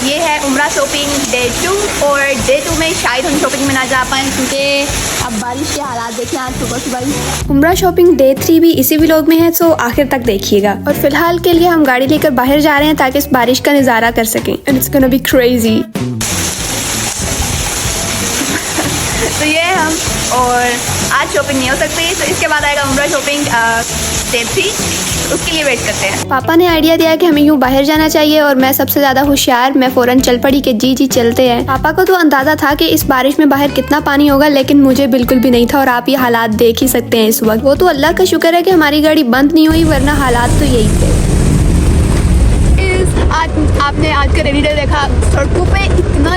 ये है उम्रा शॉपिंग डे 2 और डे 2 में शायद हम शॉपिंग में ना जा पाएँ क्योंकि अब बारिश के हालात देखें आज सुबह सुबह ही। उम्रा शॉपिंग डे 3 भी इसी व्लॉग में है, तो आखिर तक देखिएगा। और फिलहाल के लिए हम गाड़ी लेकर बाहर जा रहे हैं ताकि इस बारिश का नज़ारा कर सकें। And it's gonna be crazy. तो ये हम और आज शॉपिंग नहीं हो सकती, तो इसके बाद आएगा उम्रा शॉपिंग डे 3, उसके लिए वेट करते हैं। पापा ने आइडिया दिया कि हमें यूँ बाहर जाना चाहिए और मैं सबसे ज़्यादा होशियार, मैं फ़ौरन चल पड़ी कि जी चलते हैं। पापा को तो अंदाज़ा था कि इस बारिश में बाहर कितना पानी होगा, लेकिन मुझे बिल्कुल भी नहीं था। और आप ये हालात देख ही सकते हैं इस वक्त। वो तो अल्लाह का शुक्र है कि हमारी गाड़ी बंद नहीं हुई, वरना हालात तो यही थे। आज आपने आज का रेनी डे देखा, सड़कों पे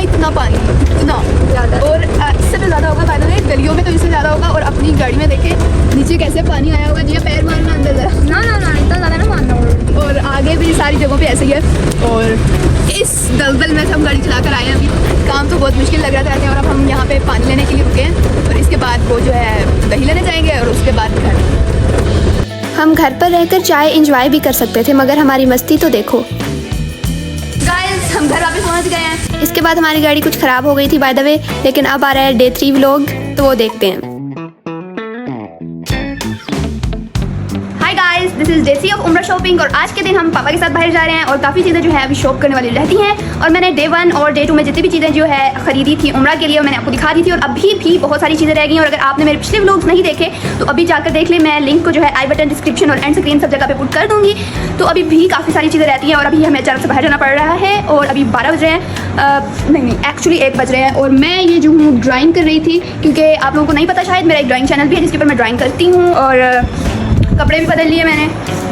इतना पानी, इतना ज़्यादा, और इससे तो ज़्यादा होगा फायदा नहीं, गलियों में तो इससे ज़्यादा होगा। और अपनी गाड़ी में देखे नीचे कैसे पानी आया होगा, जी पैर मारना अंदर जरा, ना इतना ज़्यादा ना मारना होगा। और आगे भी सारी जगहों पे ऐसे ही है। और इस दलदल में से हम गाड़ी चला कर आए हैं। अभी काम तो बहुत मुश्किल लग रहा था, और अब हम यहाँ पे पानी लेने के लिए रुके हैं। और इसके बाद वो जो है दही लेने जाएंगे और उसके बाद घर। हम घर पर रहकर चाय इंजॉय भी कर सकते थे, मगर हमारी मस्ती तो देखो। हम घर वापस पहुंच गए हैं। इसके बाद हमारी गाड़ी कुछ ख़राब हो गई थी बाय द वे, लेकिन अब आ रहा है डे 3 व्लॉग, तो वो देखते हैं। Hi guys, this is day 3 of उम्रा शॉपिंग। और आज के दिन हम पापा के साथ बाहर जा रहे हैं और काफ़ी चीज़ें जो है अभी शॉप करने वाली रहती हैं। और मैंने डे 1 और डे 2 में जितनी भी चीज़ें जो है ख़रीदी थी उम्रा के लिए, मैंने आपको दिखा दी थी। और अभी भी बहुत सारी चीज़ें रह गई हैं। और अगर आपने मेरे पिछले व्लॉग्स नहीं देखे तो अभी जाकर देख ले। मैं लिंक को जो है आई बटन, डिस्क्रिप्शन और एंड स्क्रीन सब जगह पे पुट कर दूँगी। तो अभी भी काफ़ी सारी चीज़ें रहती हैं। और अभी हमें अचानक से बाहर जाना पड़ रहा है और अभी 12 बज रहे हैं, नहीं एक्चुअली 1 बज रहे हैं। और मैं ये जो हूँ ड्राइंग कर रही थी, क्योंकि आप लोगों को नहीं पता शायद, मेरा एक ड्राइंग चैनल भी है जिसके ऊपर मैं ड्राइंग करती हूँ। और कपड़े भी बदल लिए मैंने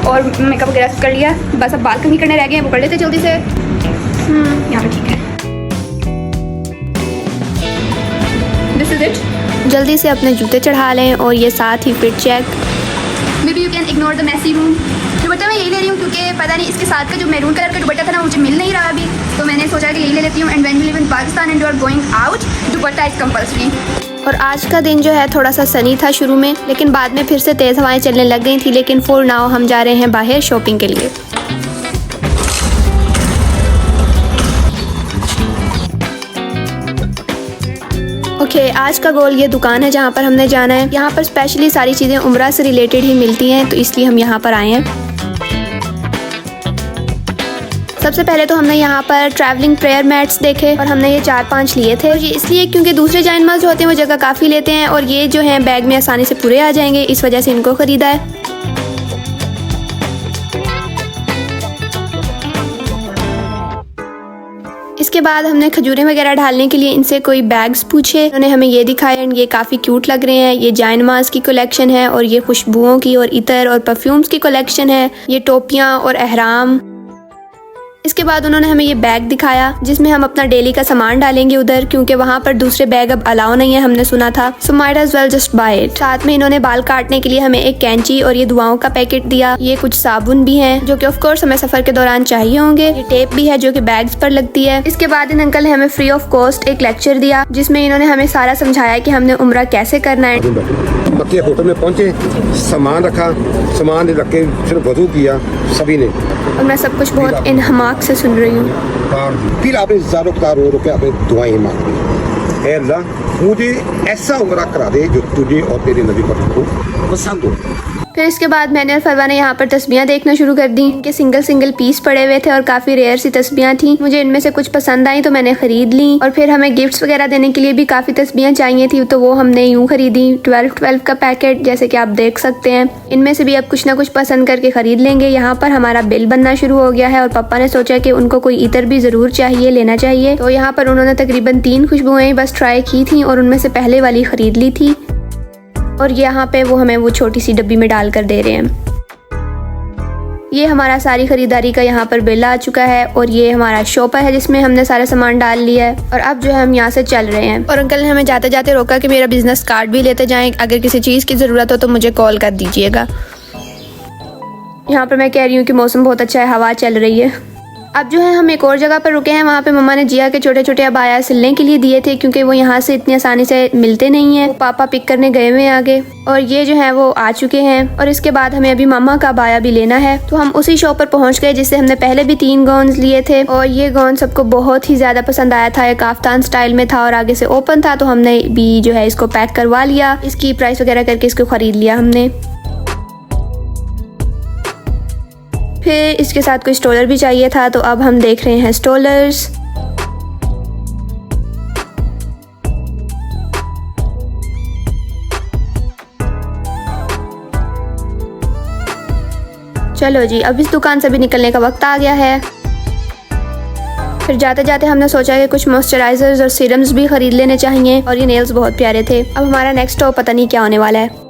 और मेकअप वगैरह कर लिया। बस अब बाल कहीं करने रह गए हैं, वो कर लेते जल्दी से। यहाँ पे ठीक है। This is it. जल्दी से अपने जूते चढ़ा लें और ये साथ ही fit check. Maybe you can ignore the messy room. दुपट्टा मैं यही ले रही हूँ क्योंकि पता नहीं इसके साथ का जो मैरून कलर का दुपट्टा था ना, मुझे मिल नहीं रहा अभी, तो मैंने सोचा कि यही ले लेती हूँ। And when you live in Pakistan and you are going out, dupatta is compulsory. और आज का दिन जो है थोड़ा सा सनी था शुरू में, लेकिन बाद में फिर से तेज़ हवाएं चलने लग गई थी। लेकिन फॉर नाउ हम जा रहे हैं बाहर शॉपिंग के लिए। ओके, आज का गोल ये दुकान है जहाँ पर हमने जाना है। यहाँ पर स्पेशली सारी चीज़ें उम्रा से रिलेटेड ही मिलती हैं, तो इसलिए हम यहाँ पर आए हैं। सबसे पहले तो हमने यहाँ पर ट्रैवलिंग प्रेयर मैट्स देखे और हमने ये 4-5 लिए थे। और ये इसलिए क्योंकि दूसरे जाइन माल जो होते हैं वो जगह काफ़ी लेते हैं और ये जो हैं बैग में आसानी से पूरे आ जाएंगे, इस वजह से इनको ख़रीदा है। इसके बाद हमने खजूरें वगैरह डालने के लिए इनसे कोई बैग्स पूछे, उन्होंने हमें ये दिखाए एंड ये काफ़ी क्यूट लग रहे हैं। ये जायनमाज की कलेक्शन है और ये खुशबुओं की और इतर और परफ्यूम्स की कलेक्शन है। ये टोपियाँ और अहराम। इसके बाद उन्होंने हमें ये बैग दिखाया जिसमें हम अपना डेली का सामान डालेंगे उधर, क्योंकि वहाँ पर दूसरे बैग अब अलाउ नहीं है, हमने सुना था। So might as well just buy it. साथ में इन्होंने बाल काटने के लिए हमें एक कैंची और ये दुआओं का पैकेट दिया। ये कुछ साबुन भी हैं जो कि ऑफ कोर्स हमें सफर के दौरान चाहिए होंगे। ये टेप भी है जो कि बैग्स पर लगती है। इसके बाद इन अंकल ने हमें फ्री ऑफ कॉस्ट एक लेक्चर दिया जिसमें इन्होंने हमें सारा समझाया कि हमने उम्रा कैसे करना है। मक्के होटल में पहुंचे, सामान रखा, सामान रख के फिर वजू किया सभी ने। और मैं सब कुछ बहुत इनहमाक से सुन रही हूँ। फिर आपने ज़ारो कतार रो के आपने दुआएं मांगी, ऐ अल्लाह मुझे ऐसा उम्रा करा दे जो तुझे और तेरे नबी को पसंद हो। फिर इसके बाद मैंने और फरवा ने यहाँ पर तस्बीहां देखना शुरू कर दी। इनके सिंगल पीस पड़े हुए थे और काफ़ी रेयर सी तस्बीहां थी। मुझे इनमें से कुछ पसंद आई तो मैंने ख़रीद ली। और फिर हमें गिफ्ट्स वगैरह देने के लिए भी काफ़ी तस्बीहां चाहिए थी, तो वो हमने यूँ खरीदी। 12 का पैकेट जैसे कि आप देख सकते हैं। इनमें से भी अब कुछ ना कुछ पसंद करके ख़रीद लेंगे। यहाँ पर हमारा बिल बनना शुरू हो गया है और पापा ने सोचा कि उनको कोई इतर भी ज़रूर चाहिए, लेना चाहिए। तो यहाँ पर उन्होंने तकरीबन 3 खुशबुएँ बस ट्राई की थी और उनमें से पहले वाली ख़रीद ली थी। और यहाँ पे वो हमें वो छोटी सी डब्बी में डाल कर दे रहे हैं। ये हमारा सारी ख़रीदारी का यहाँ पर बिल आ चुका है और ये हमारा शॉपर है जिसमें हमने सारा सामान डाल लिया है। और अब जो है हम यहाँ से चल रहे हैं। और अंकल ने हमें जाते जाते रोका कि मेरा बिजनेस कार्ड भी लेते जाएं, अगर किसी चीज़ की ज़रूरत हो तो मुझे कॉल कर दीजिएगा। यहाँ पर मैं कह रही हूँ कि मौसम बहुत अच्छा है, हवा चल रही है। अब जो है हम एक और जगह पर रुके हैं। वहाँ पे मम्मा ने जिया के छोटे छोटे अबाया सिलने के लिए दिए थे, क्योंकि वो यहाँ से इतनी आसानी से मिलते नहीं हैं। पापा पिक करने गए हुए हैं आगे, और ये जो है वो आ चुके हैं। और इसके बाद हमें अभी मामा का अबाया भी लेना है, तो हम उसी शॉप पर पहुँच गए जिससे हमने पहले भी 3 गाउन लिए थे। और ये गाउन सबको बहुत ही ज़्यादा पसंद आया था। एक काफ्तान स्टाइल में था और आगे से ओपन था, तो हमने भी जो है इसको पैक करवा लिया। इसकी प्राइस वगैरह करके इसको ख़रीद लिया हमने। फिर इसके साथ कोई स्टोलर भी चाहिए था, तो अब हम देख रहे हैं स्टोलर्स। चलो जी, अब इस दुकान से भी निकलने का वक्त आ गया है। फिर जाते जाते हमने सोचा कि कुछ मॉइस्चराइजर्स और सीरम्स भी खरीद लेने चाहिए, और ये नेल्स बहुत प्यारे थे। अब हमारा नेक्स्ट स्टॉप पता नहीं क्या होने वाला है।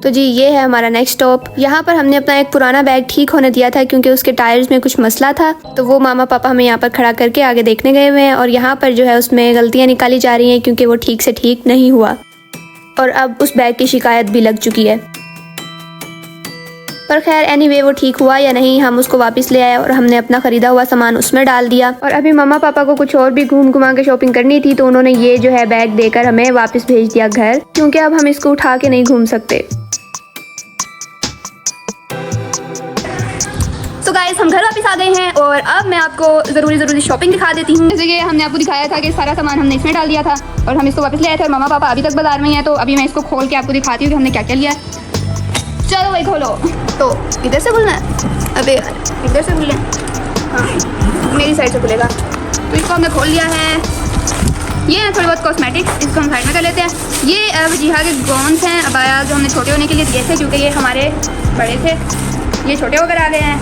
तो जी ये है हमारा नेक्स्ट स्टॉप। यहाँ पर हमने अपना एक पुराना बैग ठीक होने दिया था, क्योंकि उसके टायर्स में कुछ मसला था। तो वो मामा पापा हमें यहाँ पर खड़ा करके आगे देखने गए हुए हैं, और यहाँ पर जो है उसमें गलतियाँ निकाली जा रही हैं, क्योंकि वो ठीक से ठीक नहीं हुआ। और अब उस बैग की शिकायत भी लग चुकी है। पर खैर एनीवे वो ठीक हुआ या नहीं, हम उसको वापस ले आए और हमने अपना खरीदा हुआ सामान उसमें डाल दिया। और अभी मम्मा पापा को कुछ और भी घूम घुमा के शॉपिंग करनी थी, तो उन्होंने ये जो है बैग देकर हमें वापस भेज दिया घर, क्योंकि अब हम इसको उठा के नहीं घूम सकते। तो गाइस हम घर वापस आ गए हैं, और अब मैं आपको ज़रूरी शॉपिंग दिखा देती हूँ। जैसे कि हमने आपको दिखाया था कि सारा सामान हमने इसमें डाल दिया था, और हम इसको वापस ले आए थे। और मामा पापा अभी तक बाजार में हैं, तो अभी मैं इसको खोल के आपको दिखाती हूँ कि हमने क्या क्या लिया है। चलो भाई खोलो। तो इधर से खुलना है, अबे इधर से खुलना है, हाँ मेरी साइड से खुलेगा। तो इसको हमने खोल लिया है। ये है थोड़ी बहुत कॉस्मेटिक्स, इसको हम साइड में कर लेते हैं। ये वजीहा के गाउन्स हैं, अबाया जो हमने छोटे होने के लिए दिए थे, क्योंकि ये हमारे बड़े थे, ये छोटे होकर आ गए हैं।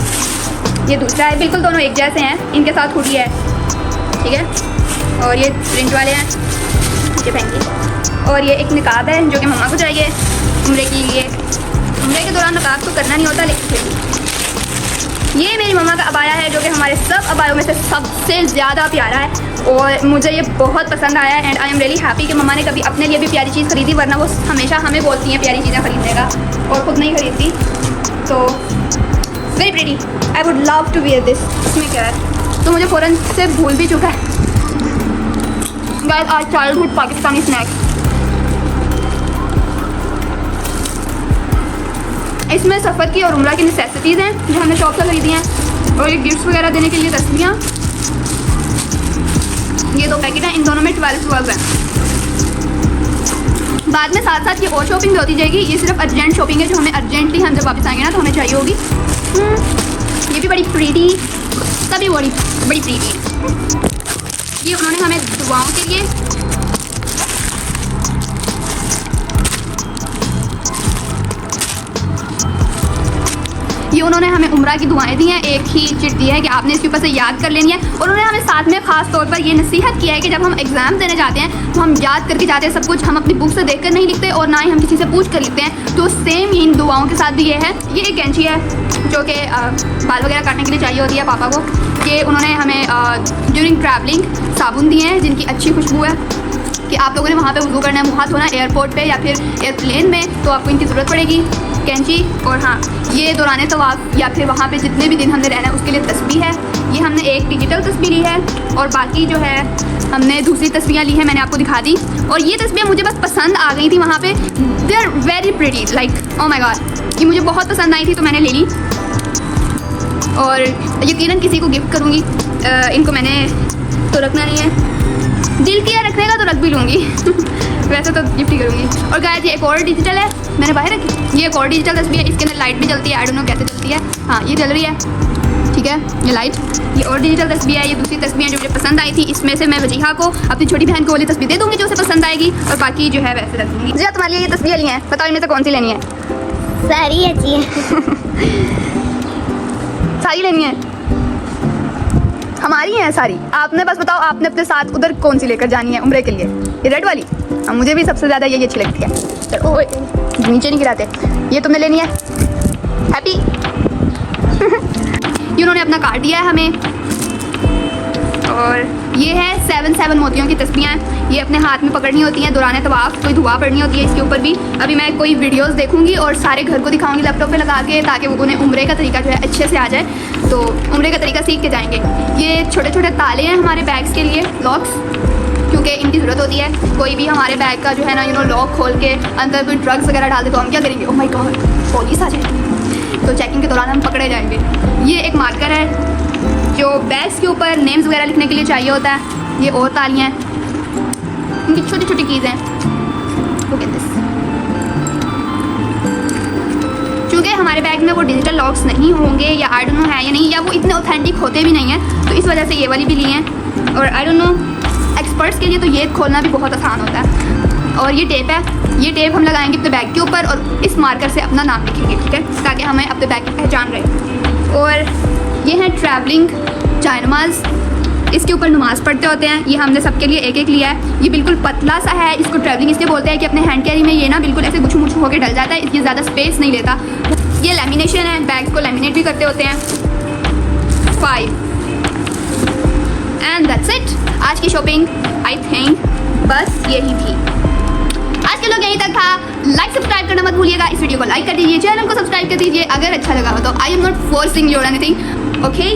ये दूसरा है, बिल्कुल दोनों एक जैसे हैं, इनके साथ हुडी है, ठीक है। और ये प्रिंट वाले हैं, ये पहन। और ये एक निकाब है जो कि मम्मा को चाहिए उम्रे के लिए। उम्रे के दौरान निकाब तो करना नहीं होता, लेकिन फिर ये मेरी मम्मा का अबाया है, जो कि हमारे सब अबायों में से सबसे ज़्यादा प्यारा है, और मुझे ये बहुत पसंद आया है। And I am really happy कि मम्मा ने कभी अपने लिए भी प्यारी चीज़ खरीदी, वरना वो हमेशा हमें बोलती हैं प्यारी चीज़ें खरीदने का, और ख़ुद नहीं खरीदती। तो very pretty, I would love to wear this. इसमें क्या है, तो मुझे फ़ौरन से भूल भी चुका है। गाइस आज चाइल्डहुड पाकिस्तानी स्नैक्स, इसमें सफ़र की और उम्रा की नेसेसिटीज़ हैं जो हमने शॉप से खरीदी हैं, और ये गिफ्ट्स वगैरह देने के लिए तस्वीरें। ये 2 पैकेट हैं, इन दोनों में 12 हैं। बाद में साथ साथ ये और शॉपिंग भी होती जाएगी। ये सिर्फ अर्जेंट शॉपिंग है, जो हमें अर्जेंटली हम जब वापस आएंगे ना तो हमें चाहिए होगी। ये भी बड़ी प्रीटी, सभी बड़ी प्रीटी है। ये उन्होंने हमें दुआओं के लिए, ये उन्होंने हमें उम्रा की दुआएं दी हैं। एक ही चिट दी है कि आपने इसके ऊपर से याद कर लेनी है। और उन्होंने हमें साथ में ख़ास तौर पर ये नसीहत किया है कि जब हम एग्ज़ाम देने जाते हैं तो हम याद करके जाते हैं सब कुछ, हम अपनी बुक से देखकर नहीं लिखते और ना ही हम किसी से पूछ कर लिखते हैं। तो सेम इन दुआओं के साथ भी ये है। ये एक कैंची है जो कि बाल वगैरह काटने के लिए चाहिए होती है पापा को। ये उन्होंने हमें ड्यूरिंग ट्रैवलिंग साबुन दिए हैं जिनकी अच्छी खुशबू है कि आप लोगों ने वहाँ पे वज़ू करना है, मुँह हाथ धोना एयरपोर्ट पे या फिर एयरप्लेन में, तो आपको इनकी ज़रूरत पड़ेगी, कैंची। और हाँ, ये दौरान तवाफ़ या फिर वहाँ पे जितने भी दिन हमने रहना है उसके लिए तस्बीह है। ये हमने एक डिजिटल तस्बीह ली है और बाकी जो है हमने दूसरी तस्बीहें ली हैं, मैंने आपको दिखा दी। और ये तस्बीहें मुझे बस पसंद आ गई थी वहाँ पे, they are very pretty, like oh my god, ये मुझे बहुत पसंद आई थी तो मैंने ले ली और यकीनन किसी को गिफ्ट करूँगी। इनको मैंने तो रखना नहीं है, दिल किया रखने का तो रख भी लूँगी वैसे तो गिफ्ट ही करूँगी। और गाइस ये एक और डिजिटल है, मैंने बाहर रखी, ये एक और डिजिटल तस्वीर है, इसके अंदर लाइट भी जलती है, आई डोंट नो कैसे जलती है, हाँ ये जल रही है, ठीक है ये लाइट। ये और डिजिटल तस्वीर है, ये दूसरी तस्वीर जो मुझे पसंद आई थी, इसमें से मैं वजीहा को अपनी छोटी बहन को वाली तस्वीर दे दूँगी जो उसे पसंद आएगी और बाकी जो है वैसे रख दूँगी। जी तुम्हारे लिए ये तस्वीर ली हैं, बताओ इनमें से कौन सी लेनी है? सारी अच्छी है सारी लेनी है, हमारी हैं सारी। आपने बस बताओ आपने अपने साथ उधर कौन सी लेकर जानी है उम्रे के लिए? ये रेड वाली? हाँ मुझे भी सबसे ज़्यादा यही अच्छी लगती है। तो नीचे नहीं गिराते, ये तुमने लेनी है, हैप्पी ये उन्होंने अपना कार्ड दिया है हमें और ये है 7 मोतियों की तस्बीहां, ये अपने हाथ में पकड़नी होती हैं, दौरान तवाफ कोई दुआ पढ़नी होती है इसके ऊपर भी। अभी मैं कोई वीडियोस देखूंगी और सारे घर को दिखाऊंगी लैपटॉप पे लगा के, ताकि वो उन्हें उम्रे का तरीका जो है अच्छे से आ जाए, तो उम्रे का तरीका सीख के जाएंगे। ये छोटे छोटे ताले हैं हमारे बैग्स के लिए, लॉक्स, क्योंकि इनकी ज़रूरत होती है। कोई भी हमारे बैग का जो है ना लॉक खोल के अंदर कोई ड्रग्स वगैरह डाल दे तो हम क्या करेंगे? ओह माय गॉड, पुलिस आ जाएगी, तो चेकिंग के दौरान हम पकड़े जाएंगे। ये एक मार्कर है जो बैग्स के ऊपर नेम्स वगैरह लिखने के लिए चाहिए होता है। ये और तालियाँ हैं, इनकी छोटी छोटी चीज़ें हैं। Look at this। चूँकि हमारे बैग में वो डिजिटल लॉक्स नहीं होंगे, या आई डोंट नो है या नहीं, या वो इतने ऑथेंटिक होते भी नहीं हैं, तो इस वजह से ये वाली भी ली हैं। और आई डोंट नो, एक्सपर्ट्स के लिए तो ये खोलना भी बहुत आसान होता है। और ये टेप है, ये टेप हम लगाएंगे अपने बैग के ऊपर और इस मार्कर से अपना नाम लिखेंगे, ठीक है, ताकि हमें अपने बैग की पहचान रहे। और ये है ट्रैवलिंग जायनमाज़, इसके ऊपर नमाज़ पढ़ते होते हैं। ये हमने सबके लिए एक एक लिया है। ये बिल्कुल पतला सा है, इसको ट्रैवलिंग इसलिए बोलते हैं कि अपने हैंड कैरी में ये ना बिल्कुल ऐसे गुच्छू मुच्छू होकर डल जाता है, इसलिए ज़्यादा स्पेस नहीं लेता। ये लैमिनेशन है, बैग्स को लैमिनेट भी करते होते हैं। 5 एंड दैट्स इट। आज की शॉपिंग आई थिंक बस यही थी। आज के लोग यहीं तक था। लाइक सब्सक्राइब करना मत भूलिएगा, इस वीडियो को लाइक कर दीजिए, चैनल को सब्सक्राइब कर दीजिए अगर अच्छा लगा हो तो। I am not forcing you और एनीथिंग, ओके।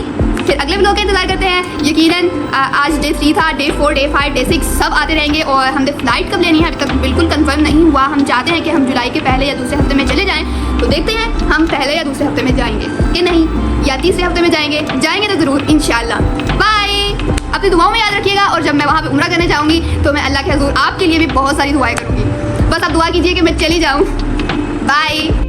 फिर अगले व्लॉग का इंतजार करते हैं। यकीनन आज डे 3 था, डे 4, डे 5, डे 6 सब आते रहेंगे। और हमने फ्लाइट कब लेनी है अभी तक बिल्कुल कंफर्म नहीं हुआ। हम चाहते हैं कि हम जुलाई के पहले या दूसरे हफ्ते में चले जाएं, तो देखते हैं हम पहले या दूसरे हफ्ते में जाएंगे कि नहीं, या तीसरे हफ्ते में जाएंगे तो ज़रूर इंशाल्लाह। बाय, अपनी दुआओं में याद रखिएगा। और जब मैं वहाँ पे उम्रा करने जाऊँगी तो मैं अल्लाह के हज़ूर आपके लिए भी बहुत सारी दुआएं करूँगी। बस आप दुआ कीजिए कि मैं चली जाऊँ। बाय।